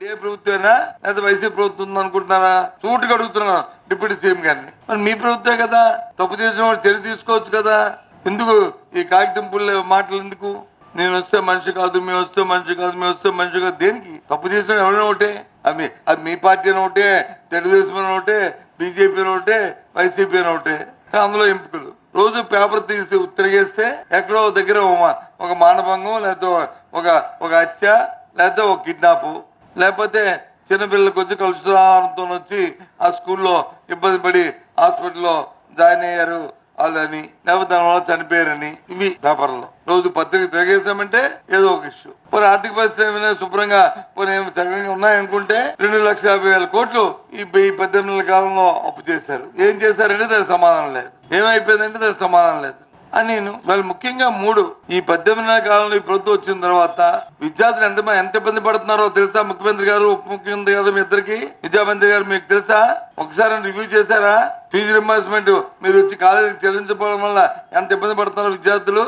ఏ ప్రభుత్వమైనా లేదా వైసీపీ ప్రభుత్వం ఉంది అనుకుంటున్నారా? సూటిగా అడుగుతున్నా డిప్యూటీ సీఎం గారిని. మరి మీ ప్రభుత్వమే కదా, తప్పు చేసిన వాడు చర్య తీసుకోవచ్చు కదా. ఎందుకు ఈ కాగితం పుల్లే మాటలు ఎందుకు? నేను వస్తే మనిషి కాదు, మేము వస్తే మనిషి కాదు, మేము వస్తే మనిషి కాదు. దేనికి? తప్పు చేసిన ఎవరైనా ఒకటే. అది మీ పార్టీ అని ఒకటే, తెలుగుదేశం అని ఒకటే, బీజేపీ అని ఒకటే, వైసీపీ అని ఒకటే. అందులో ఎంపికలు రోజు పేపర్ తీసి తిరిగేస్తే ఎక్కడో దగ్గర ఒక మానభంగం, లేకపోతే ఒక హత్య, లేకపోతే ఒక కిడ్నాప్, లేకపోతే చిన్నపిల్లలకు వచ్చి కలుషితంతో వచ్చి ఆ స్కూల్లో ఇబ్బంది పడి హాస్పిటల్లో జాయిన్ అయ్యారు వాళ్ళని, లేకపోతే దానివల్ల చనిపోయారని. ఇవి పేపర్లో రోజు పత్రిక తిరిగేసామంటే ఏదో ఒక ఇష్యూ. పోనీ ఆర్థిక పరిస్థితి ఏమైనా శుభ్రంగా సగంగా ఉన్నాయనుకుంటే 2,50,000 కోట్లు ఈ 18 కాలంలో అప్పు చేశారు. ఏం చేశారంటే దానికి సమాధానం లేదు. ఏమైపోయిందంటే దానికి సమాధానం లేదు అని నేను వాళ్ళు ముఖ్యంగా 3 ఈ 18 కాలంలో ఈ ప్రభుత్వం వచ్చిన తర్వాత విద్యార్థులు ఎంత ఇబ్బంది పడుతున్నారో తెలుసా? ముఖ్యమంత్రి గారు, ఉప ముఖ్యమంత్రి గారు, మీ ఇద్దరికి విద్యామంత్రి గారు మీకు తెలుసా? ఒకసారి రివ్యూ చేశారా? ఫీజు రింబర్స్మెంట్ మీరు వచ్చి కాలేజీకి చెల్లించకపోవడం వల్ల ఎంత ఇబ్బంది పడుతున్నారో విద్యార్థులు.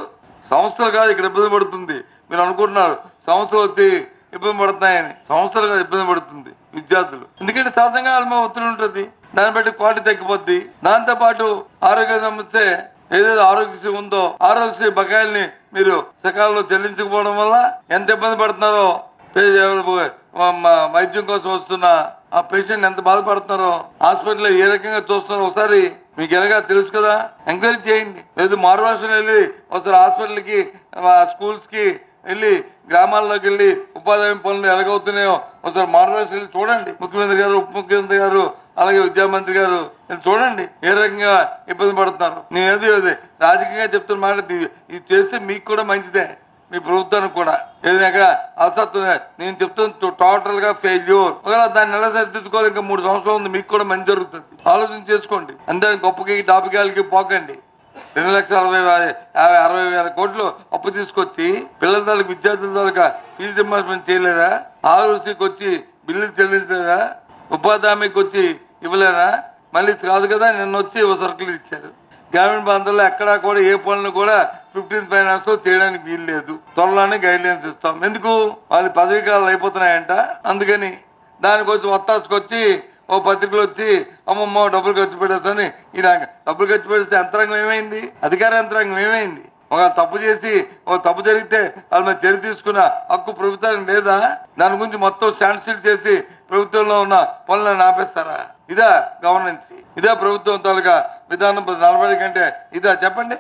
సంస్థలు కాదు ఇక్కడ ఇబ్బంది పడుతుంది. మీరు అనుకుంటున్నారు సంస్థలు వచ్చి ఇబ్బంది పడుతున్నాయని. సంస్థలు కాదు ఇబ్బంది పడుతుంది విద్యార్థులు. ఎందుకంటే సహజంగా వాళ్ళ ఒత్తిడి ఉంటుంది, దాన్ని బట్టి క్వాలిటీ తగ్గిపోద్ది. దాంతో పాటు ఆరోగ్య సమస్య ఏదైతే ఆరోగ్యశ్రీ ఉందో ఆరోగ్యశ్రీ బకాయిల్ని మీరు సకాలంలో చెల్లించకపోవడం వల్ల ఎంత ఇబ్బంది పడుతున్నారో, వైద్యం కోసం వస్తున్న ఆ పేషెంట్ ఎంత బాధపడుతున్నారో, హాస్పిటల్లో ఏ రకంగా చూస్తున్నారో ఒకసారి మీకు ఎలాగా తెలుసు కదా. ఎంక్వైరీ చేయండి. లేదు మారుభాషను వెళ్ళి ఒకసారి హాస్పిటల్కి, స్కూల్స్ కి వెళ్ళి, గ్రామాల్లోకి వెళ్ళి ఉపాధి హామీ పనులు ఎలాగవుతున్నాయో ఒకసారి మారుభాష వెళ్ళి చూడండి. ముఖ్యమంత్రి గారు, ఉప ముఖ్యమంత్రి గారు, అలాగే విద్యామంత్రి గారు చూడండి ఏ రకంగా ఇబ్బంది పడుతున్నారు. నేను రాజకీయంగా చెప్తున్న మాట, ఇది చేస్తే మీకు కూడా మంచిదే, మీ ప్రభుత్వానికి కూడా. ఏదైనా అసత్తు నేను చెప్తున్నా టోటల్ గా ఫెయిల్యూర్. ఒకవేళ దాన్ని ఎలా సరిదిద్దుకోవాలి, ఇంకా 3 సంవత్సరాలు ఉంది, మీకు కూడా మంచి జరుగుతుంది. ఆలోచన చేసుకోండి. అంతే గొప్పకి టాపికాలకి పోకండి. 2,60,000 కోట్లు అప్పు తీసుకొచ్చి పిల్లల తాలూకు విద్యార్థుల తాలూకా ఫీజు రింబర్స్మెంట్ చేయలేదా? ఆరోగ్యశ్రీకి వచ్చి బిల్లులు చెల్లించలేదా? ఉపాధి హామీకి వచ్చి ఇవ్వలేదా? మళ్ళీ కాదు కదా, నిన్న వచ్చి సరుకులు ఇచ్చారు. గ్రామీణ ప్రాంతాల్లో ఎక్కడా కూడా ఏ పనులు కూడా 15th ఫైనాన్స్ లో చేయడానికి వీలు లేదు. త్వరలోనే గైడ్ లైన్స్ ఇస్తాం. ఎందుకు? వాళ్ళ పదవీ కాలాలు అయిపోతున్నాయంట. అందుకని దానికి వచ్చి ఒత్తాసుకొచ్చి ఓ పత్రికలు వచ్చి అమ్మమ్మ డబ్బులు ఖర్చు పెట్టేస్తాని. ఇలా డబ్బులు ఖర్చు పెడితే యంత్రాంగం ఏమైంది? అధికార యంత్రాంగం ఏమైంది? ఒక తప్పు చేసి ఒక తప్పు జరిగితే వాళ్ళ మీద చర్య తీసుకున్న హక్కు ప్రభుత్వానికి లేదా? దాని గురించి మొత్తం స్టాండ్ స్టిల్ చేసి ప్రభుత్వంలో ఉన్న పనులను ఆపేస్తారా? ఇదా గవర్నెన్స్? ఇదా ప్రభుత్వం తాలూకా విధానం? నడవడి కంటే ఇదా? చెప్పండి.